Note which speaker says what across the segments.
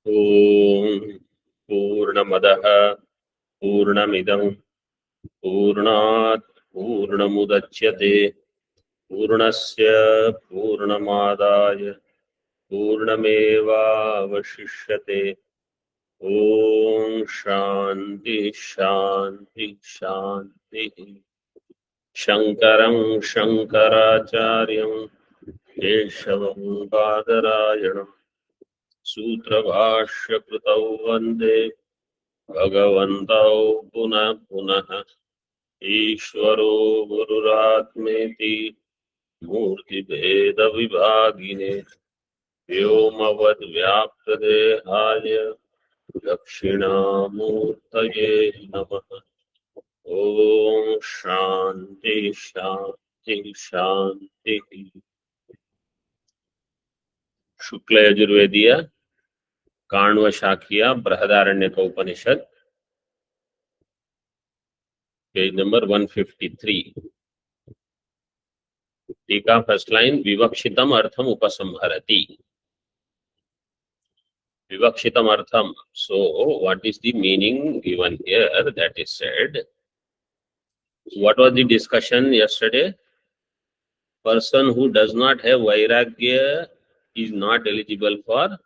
Speaker 1: Om Purnamadaha Purnamidam Purnat Purnamudachyate Purnasya Purnamadaya Purnameva Vashishyate. Om Shanti Shanti Shanti. Shankaram Shankaracharyam Keshavam Badarayanam Sutra Bhashya Krutau Vande Bhagavantau Punah Punah Ishvaro Gururatmeti Murti Bheda Vibhagine Vyomavad Vyaptadehaya Dakshinamurtaye Namaha. Om Shanti Shanti Shanti. Shukla Yajurvediya Kanva Shakya Brahadaranyaka Upanishad, page number 153. Tika, first line, Vivakshitam Artham Upasamharati. Vivakshitam Artham. So, what is the meaning given here? That is said. What was the discussion yesterday? Person who does not have Vairagya is not eligible for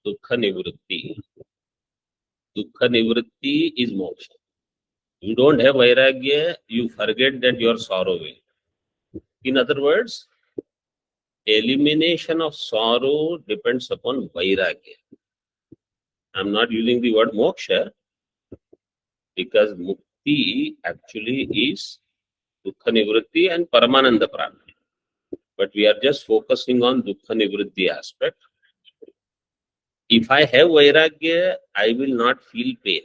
Speaker 1: Dukkha Nivritti. Dukkha Nivritti is moksha. You don't have Vairagya, you forget that you are sorrowing. In other words, elimination of sorrow depends upon Vairagya. I am not using the word moksha because mukti actually is Dukkha Nivritti and Paramananda Prapti. But we are just focusing on Dukkha Nivritti aspect. If I have Vairagya, I will not feel pain.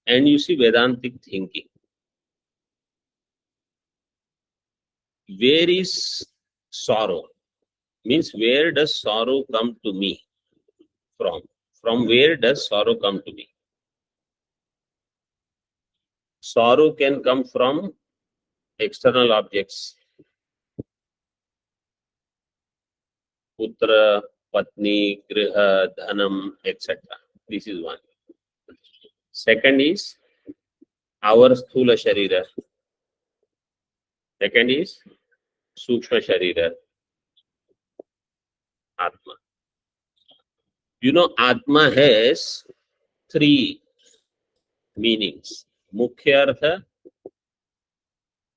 Speaker 1: And you see Vedantic thinking. Where is sorrow? Means where does sorrow come to me from? From where does sorrow come to me? Sorrow can come from external objects. Putra, Patni, Griha, Dhanam, etc. This is one. Second is our Sthula Sharira. Second is Sukshma Sharira. Atma. You know, Atma has three meanings. Mukhya Artha,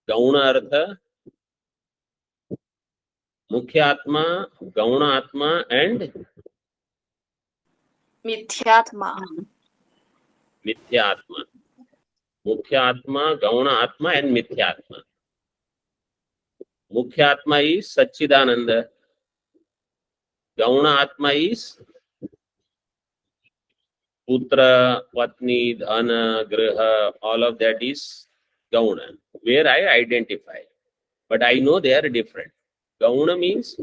Speaker 1: Gauna Artha, Mukhya Atma, Gauna Atma and
Speaker 2: Mithyatma.
Speaker 1: Mithya Atma. Mukhya Atma, Gauna Atma and Mithya Atma. Mukhya Atma is Satchidananda. Gauna Atma is Putra, Patni, Dhana, Griha, all of that is Gauna, where I identify. But I know they are different. Gauna means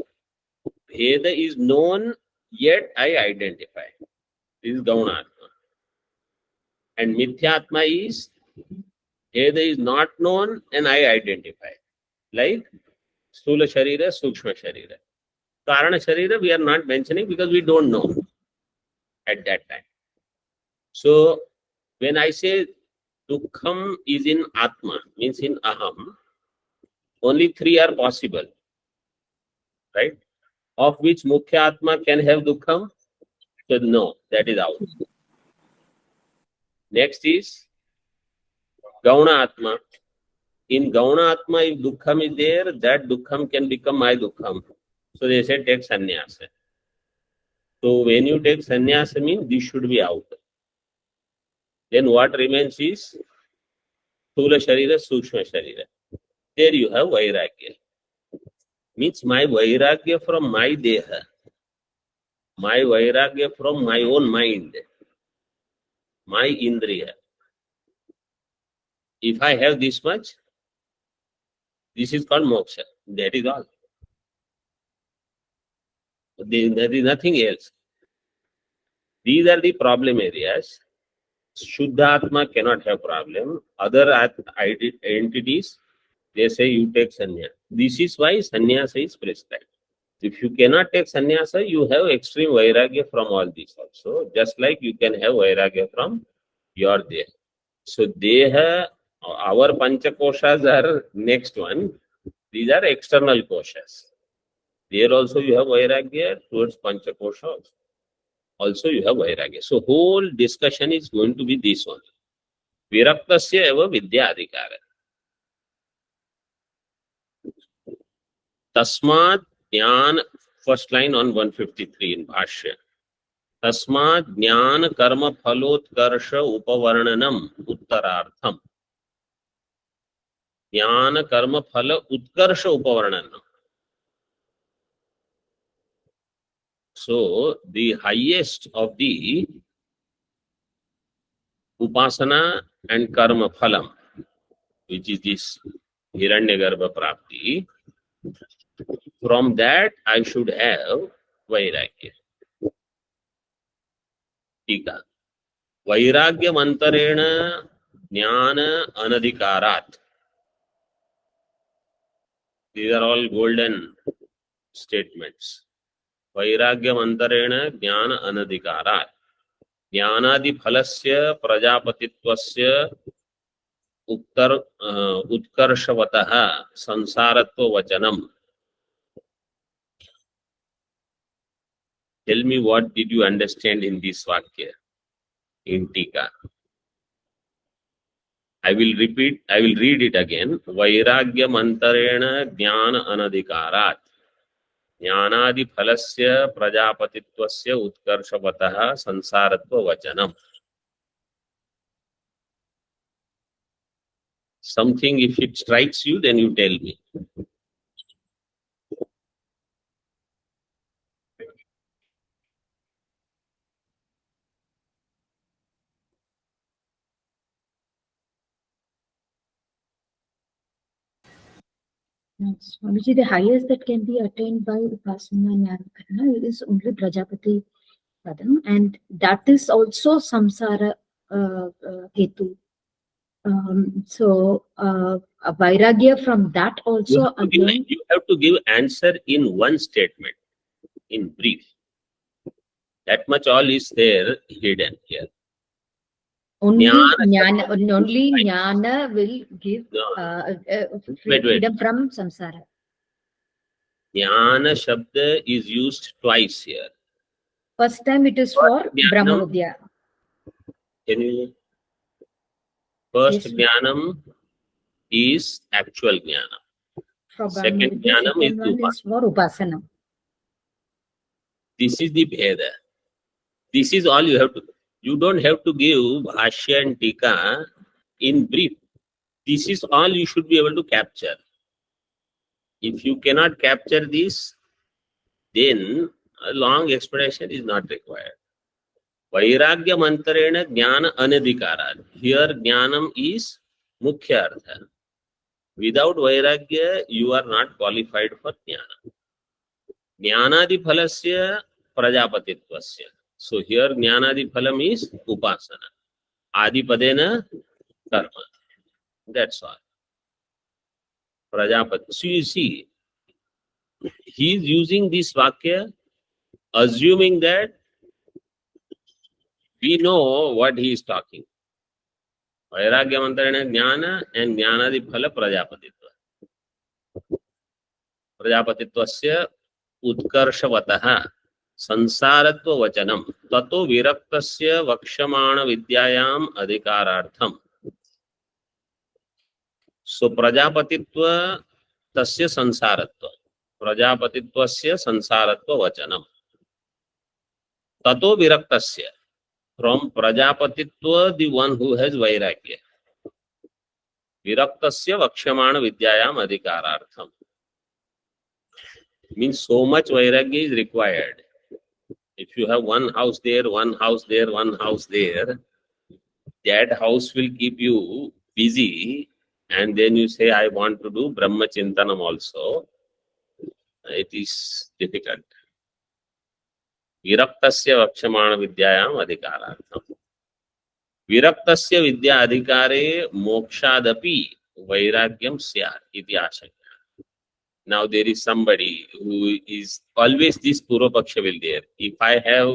Speaker 1: Bheda is known, yet I identify. This is Gauna Atma. And Mithyatma is Bheda is not known and I identify. Like Sthula Sharira, Sukshma Sharira. Karana Sharira we are not mentioning because we don't know at that time. So when I say Dukkham is in Atma, means in Aham, only three are possible, right? Of which Mukhya Atma can have Dukkham? So no, that is out. Next is Gauna Atma. In Gauna Atma, if Dukkham is there, that Dukkham can become my Dukkham. So they say take sannyasa. So when you take sannyasa means this should be out. Then what remains is Sthula Sharira, Sukshma Sharira. There you have Vairagya. Means my Vairagya from my Deha. My Vairagya from my own mind. My Indriya. If I have this much, this is called moksha. That is all. There is nothing else. These are the problem areas. Shuddha Atma cannot have problem. Other entities, they say you take sannyasa. This is why sannyasa is prescribed. If you cannot take sannyasa, you have extreme vairagya from all these also. Just like you can have vairagya from your deha. So deha, our pancha koshas are next one. These are external koshas. There also you have vairagya towards pancha kosha. Also you have vairagya. So whole discussion is going to be this one. Viraktasya eva vidya adhikara. Tasmat jnana, first line on 153 in Bhashya. Tasmat jnana karma phalotkarsha upavarnanam uttarartham. Jnana karma phala utkarsha upavarnanam. So the highest of the upasana and karma phalam, which is this Hiranyagarbha Prapti, from that I should have vairagya. Tika. Vairagya mantarena jnana anadhikarat. These are all golden statements. Vairagya mantarena jnana anadhikarat. Jnanadi phalasya prajapatitvasya utkarshvatah sansaratva vachanam. Tell me, what did you understand in this vakya in Tika? I will repeat, I will read it again. Vairagya mantarena jnana anadhikarat. Jnanadi phalasya prajapatitvasya utkarshavatah sansaratva vachanam. Something, if it strikes you, then you tell me.
Speaker 2: Swamiji, the highest that can be attained by Upasana and Jnana is only Prajapati Padam, and that is also Samsara Hetu. So Vairagya from that also again.
Speaker 1: You have to give answer in one statement, in brief. That much all is there hidden here.
Speaker 2: Only Jnana will give freedom from samsara.
Speaker 1: Jnana Shabda is used twice here.
Speaker 2: First time it is for Brahma Vidya.
Speaker 1: Can you? First Jnanam is actual Jnana. Second Jnanam is
Speaker 2: for Upasana.
Speaker 1: This is the Bheda. This is all you have to. You don't have to give Bhashya and Tika in brief. This is all you should be able to capture. If you cannot capture this, then a long explanation is not required. Vairagya mantarena jnana anadhikarat. Here jnanam is mukhya artha. Without vairagya, you are not qualified for jnana. Jnanadi phalasya prajapatitvasya. So here jnanadi phalam is upasana. Adi padena karma. That's all. Prajapati. So you see, he is using this vakya, assuming that we know what he is talking. Vairagya mantarena jnana and jnanadi phala prajapatitva. Prajapatitvasya utkarshavatah sansaratva vachanam tato viraktasya vakshamana vidyayam adhikarartham. So prajapatitva tasya sansaratva. Prajapatitvasya sansaratva vachanam. Tato viraktasya. From prajapatitva, the one who has vairagya. Viraktasya vakshamana vidyayam adhikarartham. Means so much vairagya is required. If you have one house there, one house there, one house there, that house will keep you busy, and then you say, I want to do Brahma Chintanam also. It is difficult. Viraktasya vakshamana vidyayam adhikarartham. Viraktasya vidya adhikare mokshadapi vairagyam syat iti ashaya. Now there is somebody who is always this Purvapaksha will there. If I have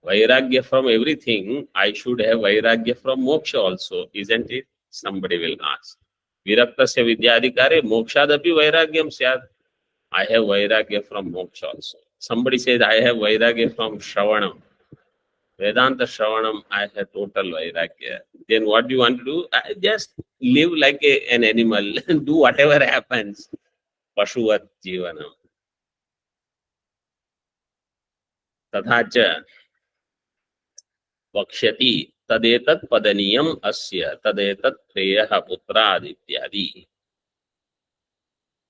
Speaker 1: Vairagya from everything, I should have Vairagya from Moksha also, isn't it? Somebody will ask. Viraktasya Vidyadhikare Mokshadapi Vairagyam Syad. I have Vairagya from Moksha also. Somebody says, I have Vairagya from Shravanam. Vedanta Shravanam, I have total Vairagya. Then what do you want to do? Just live like an animal, do whatever happens. Pashuvat Jivanam. तथा च वक्ष्यति तदेतत् पदनीयम् अस्य तदेतत् प्रेयः पुत्राद् इत्यादि.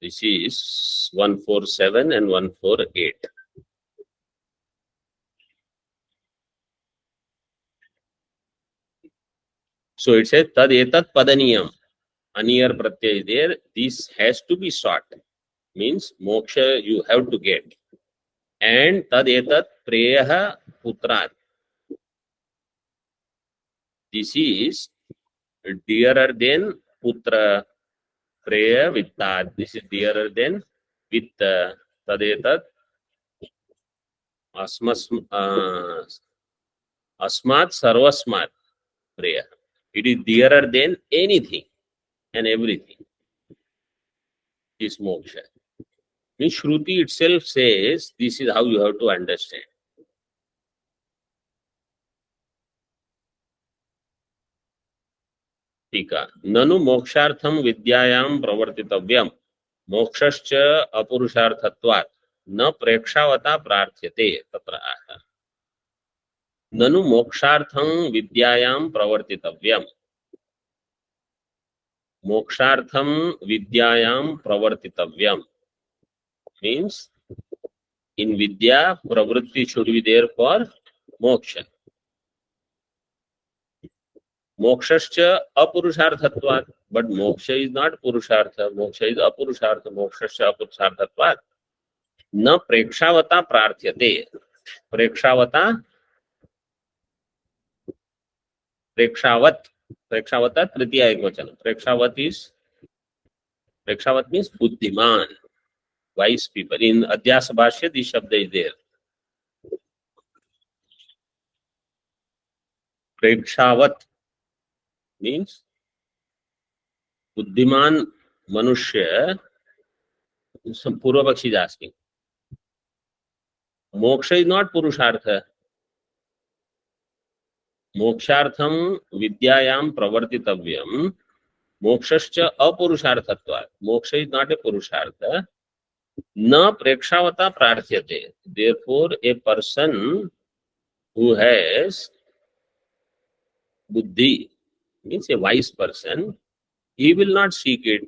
Speaker 1: This is 147 and 148. So it says tadetat padaniyam. Aniyar pratyay is there. This has to be sought. Means moksha you have to get. And tadetat preyaha putrad. This is dearer than putra. Preya vittad. This is dearer than vitta. Tadetat asmat sarvasmat preya. It is dearer than anything and everything. Is moksha. Means Shruti itself says this is how you have to understand. Tika. Nanu mokshartham vidyayam pravartitavyam mokshascha apurusharthatvat na prekshavata prarthyate tatra aha. Nanu mokshartham vidyayam pravartitavyam mokshartham vidyayam pravartitavyam means in vidya pravritti should be there for moksha. Mokshascha apurusharthatvat, but moksha is not purushartha, moksha is apurushartha, mokshascha apurusharthatvat. Na prekshavata prarthyate. Prekshavata, prekshavat, prekshavata tritiya ekvachana. Prekshavat means buddhiman, wise people. In Adhyasa Bhashya, this shabda is there. Prekshavat means buddhiman manushya. Some Purvapakshi is asking. Moksha is not purushartha. Mokshartham vidyayam pravartitavyam mokshascha apurusharthatvat. Moksha is not a purushartha. Na prekshavata prarthyate. Therefore, a person who has buddhi, means a wise person, he will not seek it.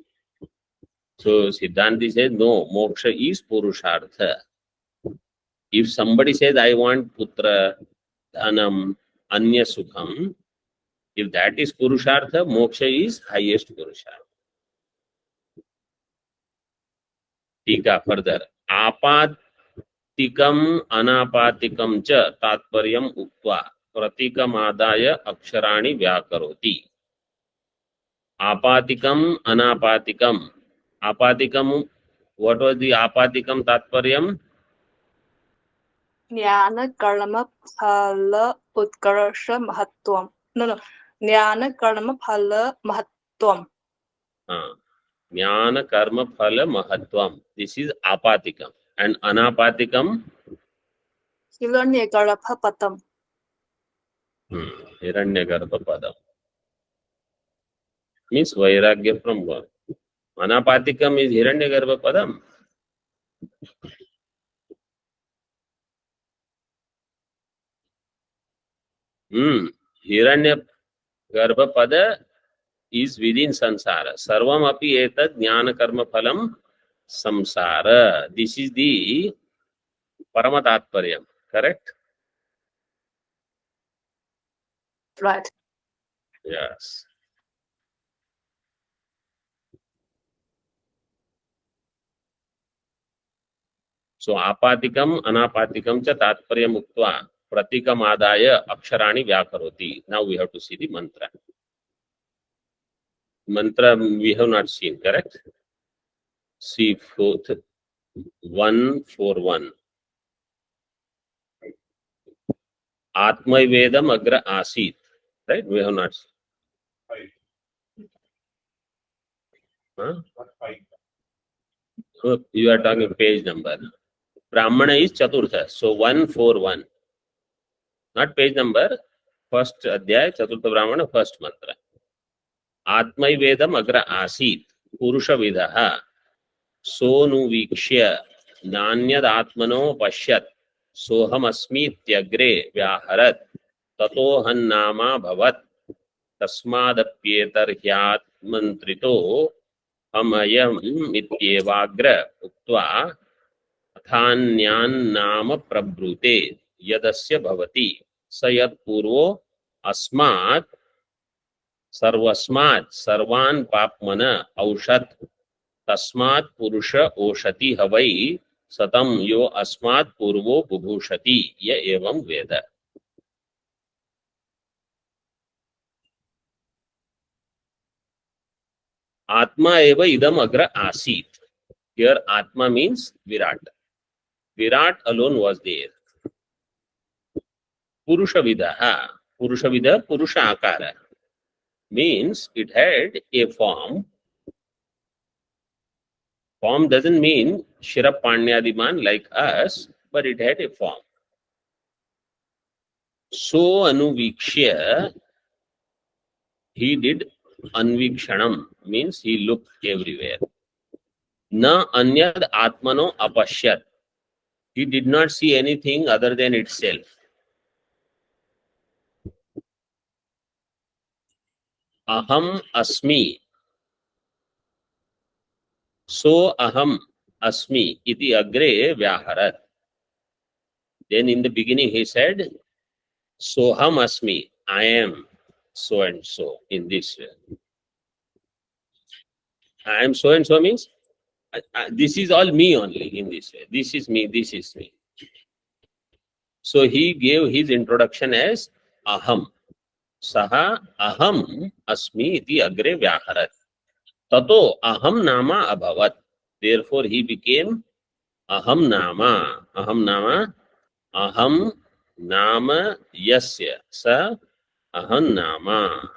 Speaker 1: So Siddhanti says, no, moksha is purushartha. If somebody says, I want putra, dhanam, anya sukham, if that is purushartha, moksha is highest purushartha. Tika further. Apatikam anapatikam cha tatparyam uktva pratikam adaya aksharani vyakaroti. Apatikam anapatikam. Apatikam, what was the apatikam tatparyam?
Speaker 3: Jnana karma phala utkarsha mahatvam. No. Jnana karma phala mahatvam.
Speaker 1: Jnana karma phala mahatvam. This is apatikam. And anapatikam?
Speaker 3: Hiranyagarbha patam.
Speaker 1: Hiranyagarbha padam. Means vairagya from God. Anapatikam is Hiranyagarbha padam. Hiranyagarbha pada is within samsara. Sarvam api etad jnana karma phalam samsara. This is the paramatatparyam. Correct?
Speaker 3: Right.
Speaker 1: Yes. So apatikam anapatikam cha tatparyam uktva pratikam adaya aksharani vyakaroti. Now we have to see the mantra. Mantra we have not seen, correct? See, fourth, 141. Atma Vedam Agra Asit. Right? We have not. Huh? So you are talking page number. Brahmana is Chaturtha. So 141. Not page number. First Adhyay, Chaturtha Brahmana, first mantra. Atma Vedam Agra Asit. Purushavidha. सोनुवीक्ष्य नान्यदात्मनो पश्यत् सोहमस्मीत्यग्रे व्याहरत् ततोहन्नामा भवत् तस्मादप्येतर्ह्यात्मन्त्रितो अमयमित्येवाग्र उक्त्वा अथान्यान्नाम प्रब्रूते यदस्य भवति स यत्पूर्वो अस्मात् सर्वस्मात् सर्वान् पाप्मन औषत् तस्मात् पुरुष ओषति हवै सतम यो अस्मात् पूर्वो बुभूषति य एवं वेद. आत्मा एव इदम अग्र आसीत. Here Atma means Virat. Virat alone was there. Purushavidha. Purushavidha, Purusha Akara. Means it had a form. Form doesn't mean Shirap Pandyadiman like us, but it had a form. So Anuvikshya, he did Anvikshanam, means he looked everywhere. Na anyad atmano apashyat. He did not see anything other than itself. Aham asmi. So aham asmi iti agre vyaharat. Then in the beginning he said, Soham asmi, I am so and so in this way. I am so and so means this is all me only in this way. This is me, this is me. So he gave his introduction as aham. Saha aham asmi iti agre vyaharat. Tato aham nama abhavat. Therefore he became aham nama. Aham nama. Aham nama yasya. Sa aham nama.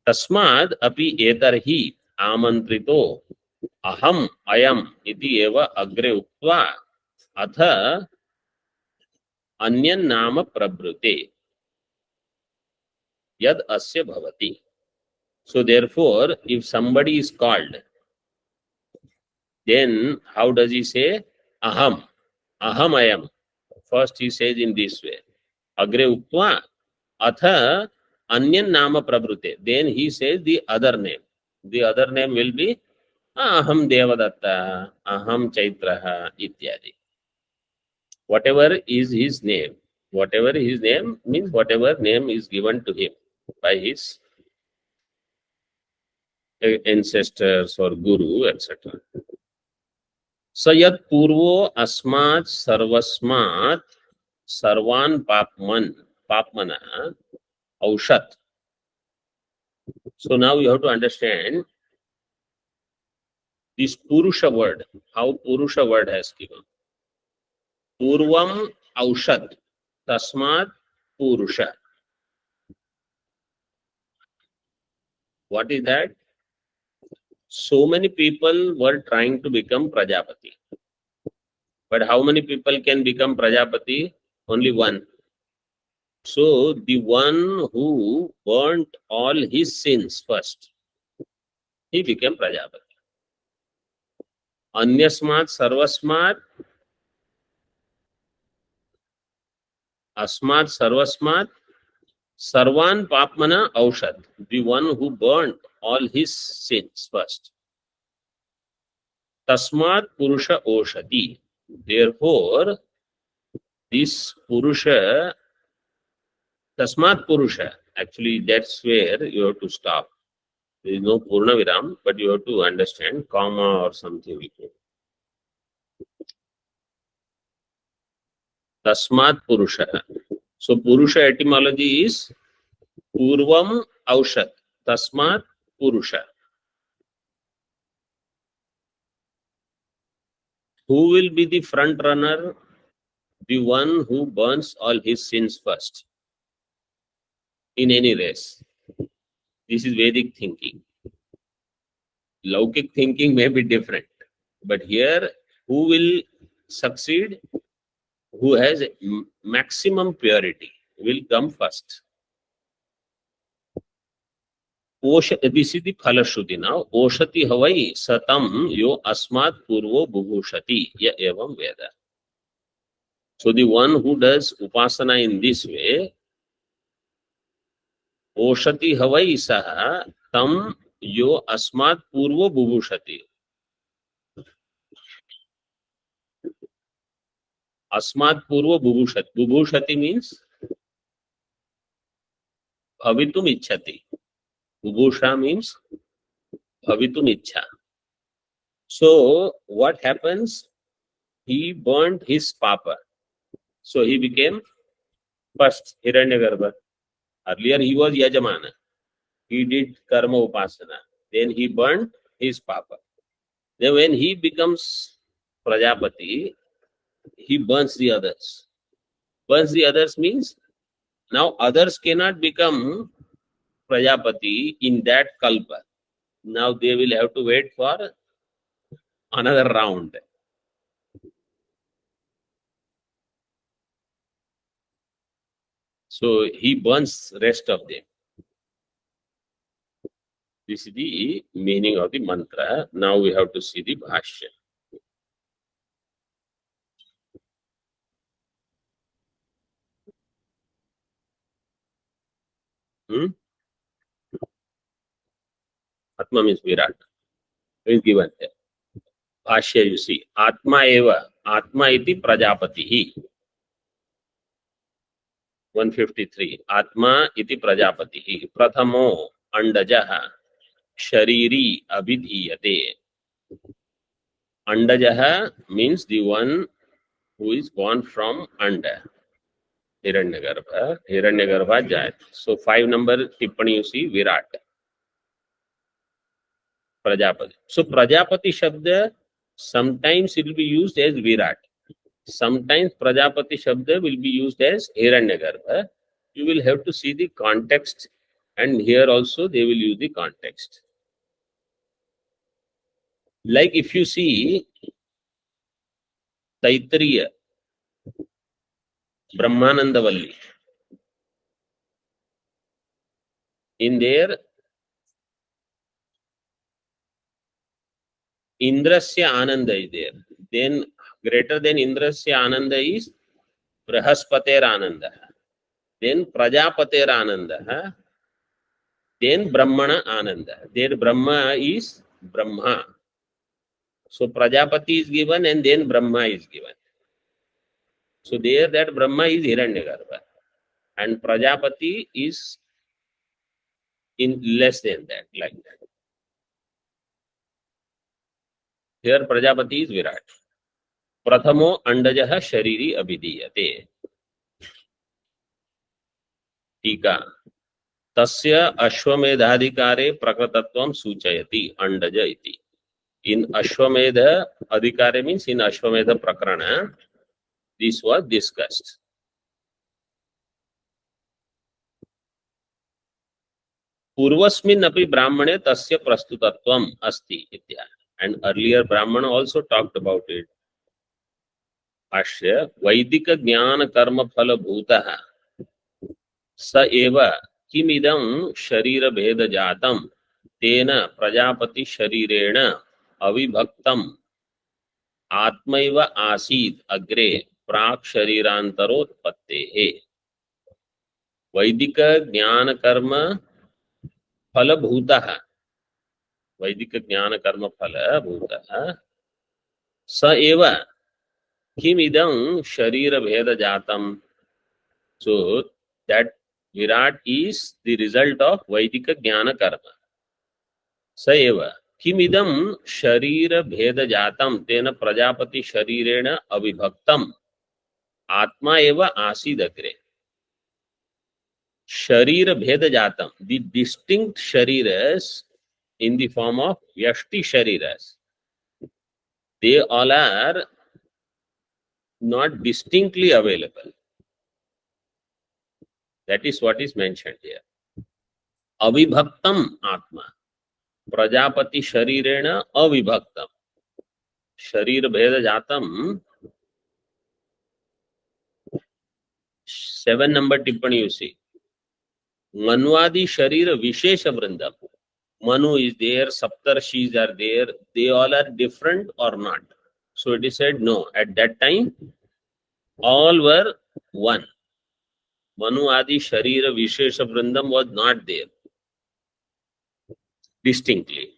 Speaker 1: Tasmad api etarhi amantrito aham ayam iti eva agre uktva atha anyan nama prabrute yad asya bhavati. So therefore, if somebody is called, then how does he say aham? Aham ayam. First he says in this way. Agre uktva atha anyan nama prabrute. Then he says the other name. The other name will be aham devadatta, aham chaitraha ityadi. Whatever is his name. Whatever his name means whatever name is given to him by his ancestors or guru, etc. Sayat purvo asmat sarvasmat sarvan papmana aushat. So now you have to understand this Purusha word, how Purusha word has given. Purvam aushat tasmat Purusha. What is that? So many people were trying to become Prajapati. But how many people can become Prajapati? Only one. So the one who burnt all his sins first, he became Prajapati. Anyasmat sarvasmat asmat sarvasmat sarvan papmana aushad. The one who burnt all his sins first. Tasmat purusha oshati. Therefore, this Purusha, Tasmat Purusha, actually that's where you have to stop. There is no Purna Viram, but you have to understand comma or something like that. Tasmat Purusha. So Purusha etymology is Purvam Aushat. Tasmat Purusha. Who will be the front runner? The one who burns all his sins first in any race. This is Vedic thinking. Laukic thinking may be different, but here, who will succeed? Who has maximum purity will come first. This is the Phalashruti now. Oshati havai satam yo asmat purvo bubhushati ya evam veda. So the one who does upasana in this way, Oshati havai saha tam yo asmat purvo bubhushati. Asmat purvo bubhushati. Bubhushati means bhavitum ichhati. Bubhusha means bhavitum ichha. So what happens? He burnt his papa. So he became first Hiranyagarbha. Earlier he was Yajamana. He did karma upasana. Then he burnt his papa. Then when he becomes Prajapati, he burns the others. Burns the others means now others cannot become Prajapati in that kalpa. Now they will have to wait for another round. So he burns rest of them. This is the meaning of the mantra. Now we have to see the bhashya. Atma means Virat. It is given there. Bhashya, you see. Atma eva. Atma iti prajapati. 153. Atma iti prajapati. Prathamo andajaha shariri abhidhiyate. Andajaha means the one who is born from Anda. Hiranyagarbha. Hiranyagarbha Jayat. So 5 number tippani you see Virat. Prajapati. So Prajapati Shabda, sometimes it will be used as Virat. Sometimes Prajapati Shabda will be used as Hiranyagarbha. You will have to see the context, and here also they will use the context. Like if you see Taittiriya, Brahmanandavalli, in there Indrasya Ananda is there. Then greater than Indrasya Ananda is Brahaspater Ananda. Then Prajapater Ananda. Then Brahmana Ananda. There Brahma is Brahma. So Prajapati is given and then Brahma is given. So there that Brahma is Hiranyagarbha. And Prajapati is in less than that, like that. Here Prajapati is Virat. Prathamo Andajaha Shariri Abhidiyate. Tika. Tasya Ashwamedhadhikare Prakatatvam Suchayati Andaja iti. In Ashwamedha Adhikare means in Ashwamedha Prakarana, this was discussed. Purvasmin api Brahmane tasya prastutatvam asti itya. And earlier Brahmana also talked about it. Ashya Vaidika Jnana Karma Phala Bhutaha Sa eva kimidam Sharira Bheda Jatam Tena Prajapati Sharirena Avibhaktam Atmaiva Asid Agre Prak Sharirantarotpattehe. Vaidika Jnana Karma Phala Bhutaha. Vaidika Jnana Karma Phala Bhutaha Sa eva kimidam Sharira Bheda Jatam. So that Virat is the result of Vaidika Jnana Karma. Saeva kimidam Sharira Bheda Jatam Tena Prajapati Sharirena Avibhaktam Atma eva Asidagre. Sharir Bheda Jatam, the distinct Shariras in the form of Vyashti Shariras, they all are not distinctly available. That is what is mentioned here. Avibhaktam Atma. Prajapati Sharirena Avibhaktam. Sharir Bheda Jatam. 7 number tippani you see. Manvadi Sharira Vishesha Vrindam. Manu is there, Saptarshis are there. They all are different or not? So it is said no. At that time, all were one. Manu Adi Sharira Vishesha Vrindam was not there distinctly.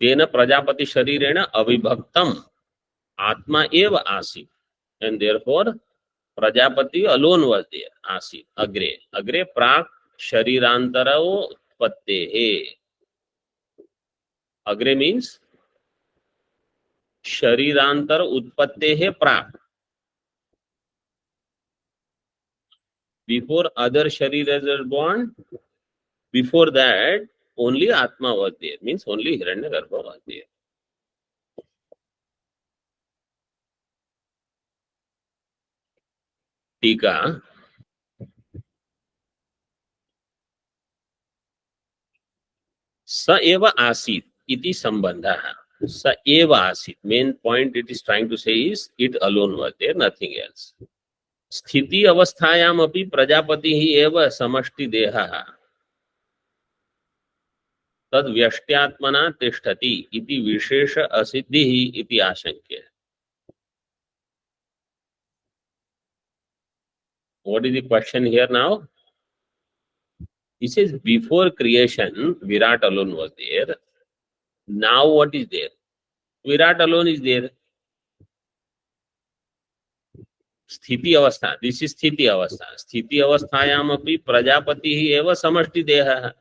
Speaker 1: Tena Prajapati Sharirena Avibhaktam Atma Eva Asi. And therefore, Prajapati alone was there. Asi. Agre. Agre Prak Sharirantarao Pattehe. Agre means Sharirantar Utpattehe Prak. Before other Shariras were born, before that, only Atma was there. Means only Hiranyagarbha was there. Tika. Sa eva asit iti sambandha. Sa eva asit. Main point it is trying to say is it alone was there, nothing else. Sthiti avasthayam api prajapati hi eva samashti deha. Tad vyashtyatmana tishtati iti vishesha asiddhi iti ashankya. What is the question here now? He says before creation, Virat alone was there. Now what is there? Virat alone is there. Sthiti avastha. This is sthiti avastha. Sthiti avasthayam api prajapati hi eva samashti deha.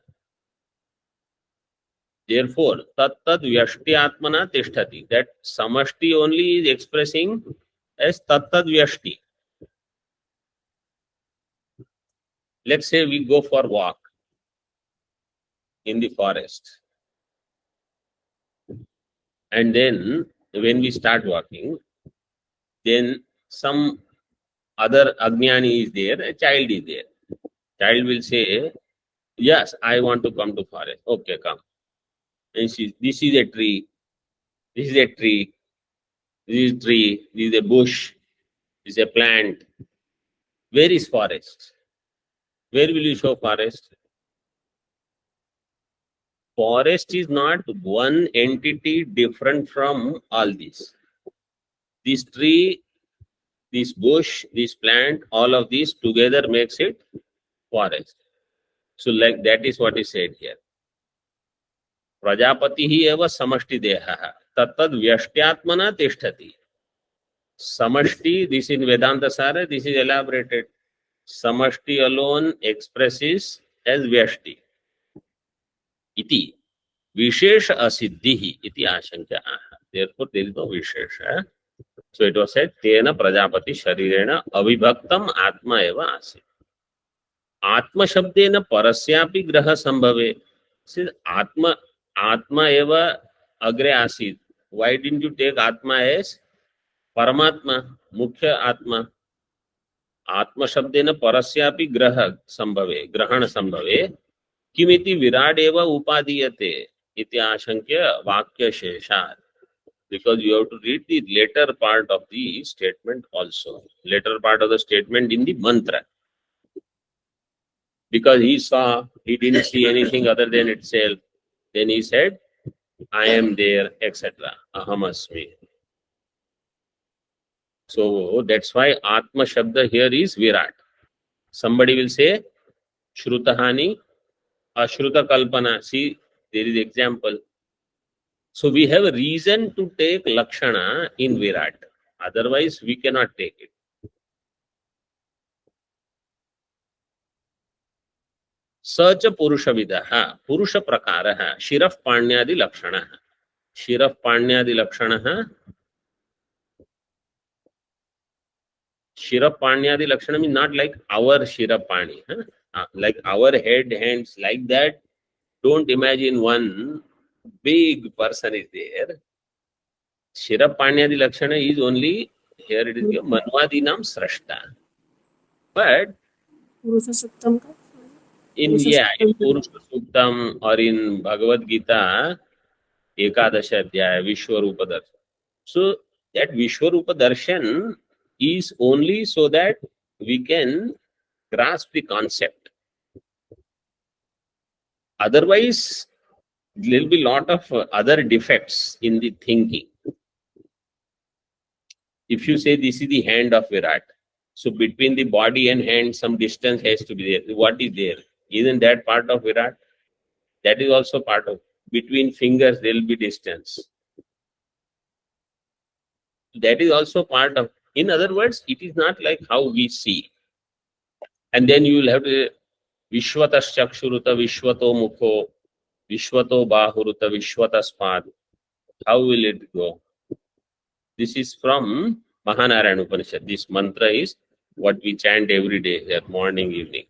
Speaker 1: Therefore, tat vyashti atmana tishtati. That samashti only is expressing as tat vyashti. Let's say we go for walk in the forest. And then when we start walking, then some other Ajnani is there, a child is there. Child will say, yes, I want to come to forest. Okay, come. And this is a tree, this is a tree, this is a tree, this is a bush, this is a plant. Where is forest? Where will you show forest? Forest is not one entity different from all these. This tree, this bush, this plant, all of these together makes it forest. So like that is what is said here. Prajapati hi eva samashti deha. Tattad vyashtyatmana tishtati. Samashti, this in Vedanta Sara, this is elaborated. Samashti alone expresses as vyashti. Iti. Vishesha asiddhi iti ashankya. Therefore, there is no vishesha. So it was said, Tena Prajapati Sharirena Avibhaktam Atma eva asit. Atma Shabdena Parasyapi Graha Sambhave. Says Atma eva agre asit. Why didn't you take Atma as Paramatma, Mukhya Atma? Atma Shabdena Parasyapi Graha Sambhave, Grahana Sambhave. Kimiti Virat eva upadiyate iti ashankya vakya sheshat. Because you have to read the later part of the statement also. Later part of the statement in the mantra. Because he didn't see anything other than itself. Then he said, I am there, etc. Ahamasmi. So that's why Atma Shabda here is Virat. Somebody will say, Shrutahani, Ashruta Kalpana. See, there is example. So we have a reason to take Lakshana in Virat. Otherwise, we cannot take it. Such a Purushavidha, Purusha Prakaraha, Shiraf Panyadi Lakshana. Shiraf Panyadi Lakshana. Shirapanyadi Lakshana means not like our Shirapani. Like our head, hands, like that. Don't imagine one big person is there. Shirapanyadi Lakshana is only, here it is given, Manvadinam Srashta. But
Speaker 4: पुरुष सुक्तम का
Speaker 1: in, yeah, in Purusha Suktam or in Bhagavad Gita, Ekadasha Adhyaya, Vishwarupa Darshan. So that Vishwarupa Darshan is only so that we can grasp the concept. Otherwise, there will be lot of other defects in the thinking. If you say this is the hand of Virat, so between the body and hand some distance has to be there. What is there? Isn't that part of Virat? That is also part of. Between fingers there will be distance. That is also part of. In other words, it is not like how we see. And then you will have to Vishwatas Chakshuruta Vishwato Mukho Vishwato Bahuruta Vishwataspad. How will it go? This is from Brahadaranyaka Upanishad. This mantra is what we chant every day, at morning, evening.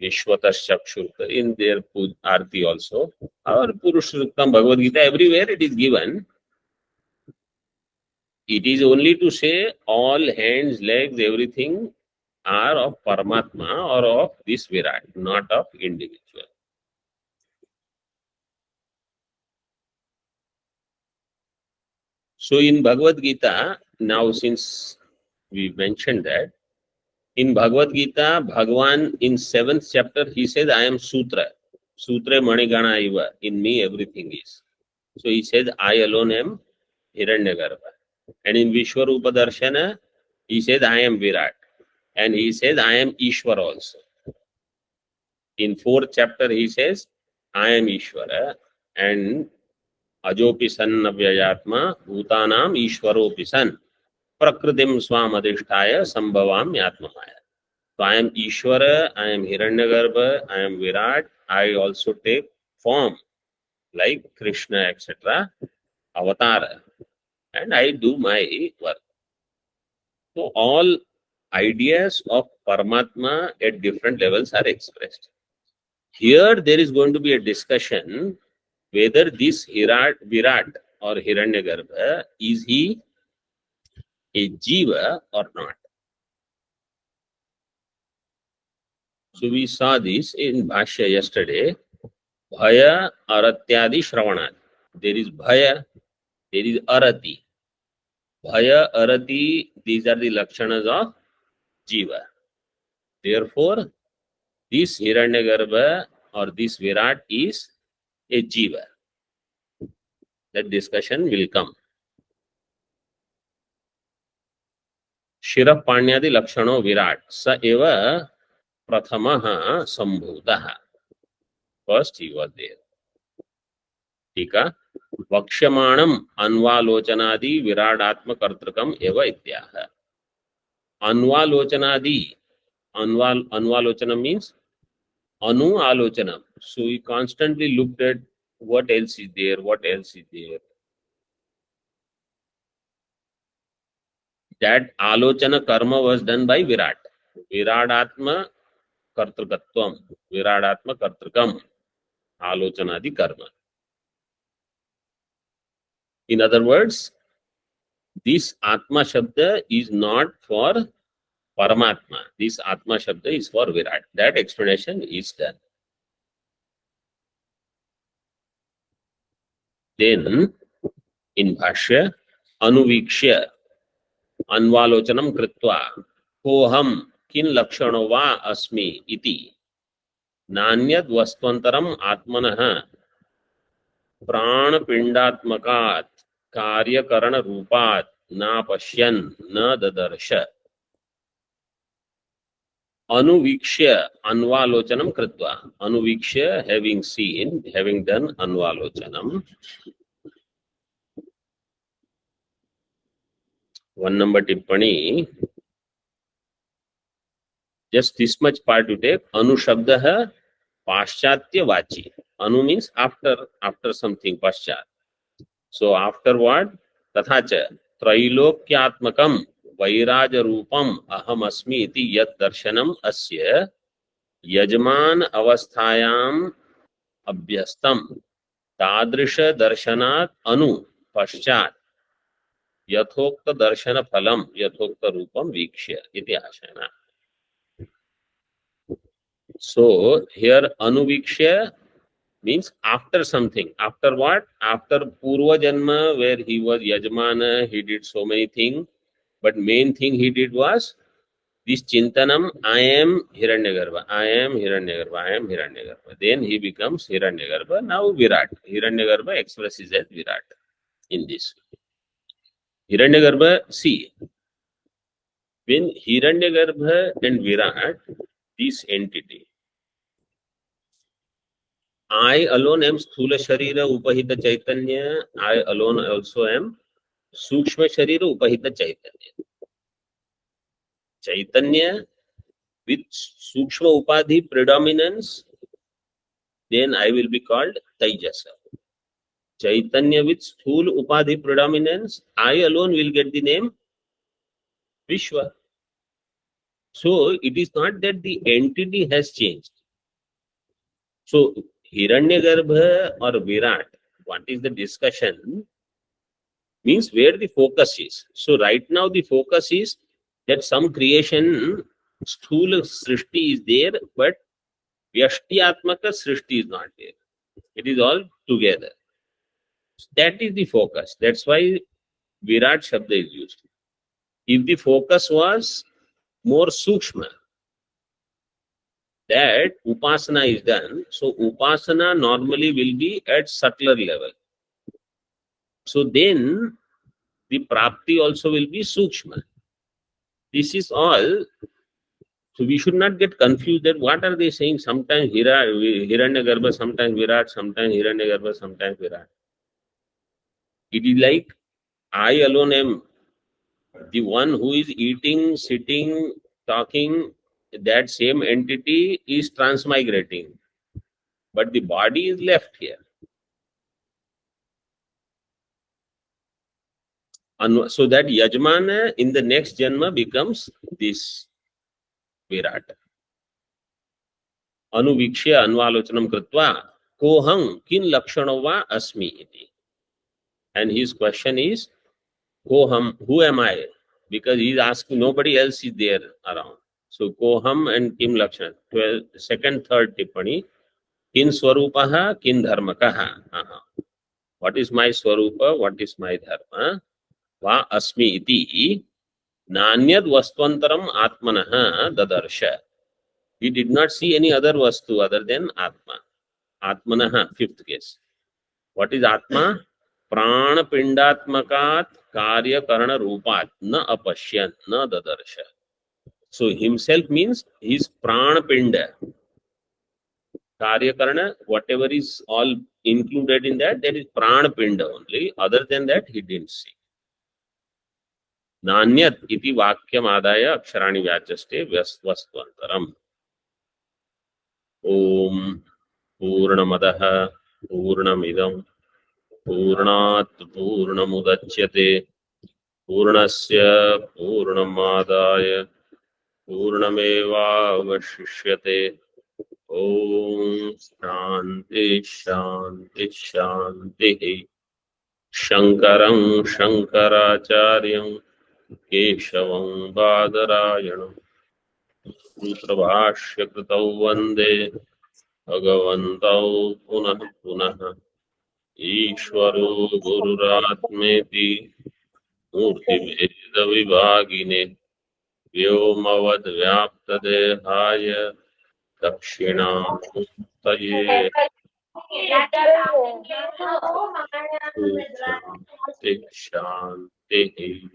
Speaker 1: Vishwatas Chakshuruta, in their Arti also. Or Purushavidha Bhagavad Gita, everywhere it is given. It is only to say all hands, legs, everything are of Paramatma or of this Virat, not of individual. So in Bhagavad Gita, now since we mentioned that, in Bhagavad Gita, Bhagavan in 7th chapter, he says, I am Sutra. Sutra Manigana Iva. In me everything is. So he says, I alone am Hiranyagarbha. And in Vishwarupa Darshana, he says, I am Virat. And he says, I am Ishwara also. In 4th chapter, he says, I am Ishwara. And Ajopi san navyayatma bhutanam Ishwaropi san prakritim swamadhisthaya sambhavam yatmamaya. So I am Ishwara, I am Hiranyagarbha, I am Virat. I also take form like Krishna, etc. Avatara. And I do my work. So all ideas of Paramatma at different levels are expressed. Here there is going to be a discussion whether this Virat or Hiranyagarbha, is he a Jiva or not. So we saw this in Bhashya yesterday. Bhaya Aratyadi Shravanat. There is Bhaya, there is Arati. Bhaya, Arati, these are the Lakshanas of Jiva. Therefore, this Hiranyagarbha or this Virat is a Jiva. That discussion will come. Shirapanyadi Lakshano Virat. Sa eva Prathamaha Sambhudaha. First he was there. Tika. Vakshamanam Anvalochanadi Viradatma Kartrikam eva ityaha. Anvalochanadi. Anvalochanam means Anu Alochanam. So he constantly looked at what else is there, what else is there. That Alochana karma was done by Virat. Viradatma Kartrikatvam. Viradatma Kartrikam. Alochanadi karma. In other words, this Atma Shabda is not for Paramatma. This Atma Shabda is for Virat. That explanation is done. Then, in Bhashya, Anuvikshya, Anvalochanam Kritva, Koham Kin Lakshano Va Asmi Iti, Nanyad Vastvantaram Atmanaha, Pranapindatmakat, Karyakarana Rupat, Na Pashyan, Na Dadarsha. Anuvikshya Anvalochanam Kritva. Anuvikshya, having seen, having done Anvalochanam. One number tippani. Just this much part you take. Anu Shabdaha Paschatya Vachi. Anu means after something, Paschat. So after what? Tathacha Trailokyatmakam वैराज रूपम अहम अस्मि इति यत् दर्शनम अस्य यजमान अवस्थायाम अभ्यस्तम तादृश दर्शनात् अनु पश्चात् यथोक्त दर्शन फलम यथोक्त रूपम वीक्ष्य इति आशयना. So here anuvikshya means after something. After what? After Purva Janma, where he was Yajmana, he did so many things. But main thing he did was this Chintanam, I am Hiranyagarbha, I am Hiranyagarbha, I am Hiranyagarbha. Then he becomes Hiranyagarbha. Now Virat. Hiranyagarbha expresses as Virat in this. Hiranyagarbha, see, when Hiranyagarbha and Virat, this entity, I alone am Sthula Sharira Upahita Chaitanya, I alone also am Sukshma Sharira Upahita Chaitanya. Chaitanya with Sukshma Upadhi predominance, then I will be called Taijasa. Chaitanya with Sthul Upadhi predominance, I alone will get the name Vishwa. So it is not that the entity has changed. So Hiranyagarbha or Virat, what is the discussion? Means where the focus is. So right now the focus is that some creation, Sthula Srishti is there, but Vyashtyatmaka Srishti is not there. It is all together. That is the focus. That's why Virat Shabda is used. If the focus was more Sukshma, that Upasana is done, so Upasana normally will be at subtler level. So then the Prapti also will be Sukshma. This is all. So we should not get confused that what are they saying? Sometimes Hiranyagarbha, sometimes Virat, sometimes Hiranyagarbha, sometimes Virat. It is like I alone am the one who is eating, sitting, talking. That same entity is transmigrating, but the body is left here. So that Yajmana in the next Janma becomes this Virat. Anuvikshya anvalochanam kritva koham kin lakshano va asmi iti. And his question is, koham, who am I? Because he is asking, nobody else is there around. So koham and kim lakshana. Second, third tippani. Kin swarupaha, kin dharmakaha. What is my swarupa? What is my dharma? Va asmi iti. Nanyad vastvantaram atmanaha dadarsha. He did not see any other vastu other than Atma. Atmanaha, fifth case. What is Atma? Prana pindatmakat karya karana rupat na apashyan na dadarsha. So himself means his prana pinda. Karya karana, whatever is all included in that, that is prana pinda only. Other than that, he didn't see. Nanyat iti vakyam adaya aksharani vyajaste vastvantaram. Om Purnamadaha Purnamidam Purnat Purnamudachyate Purnasya Purnamadaya Purnameva Vashishyate. Om Shanti Shanti Shanti. Shankaram Shankaracharyam Keshavam Badarayanam Sutrabhashya Kritau Vande Bhagavantau Punah Punah Ishvaro Gururatmeti Murti Veda Vivagine Vyomavad Vyapta Dehaya Dakshina Muktaye Shanti Shanti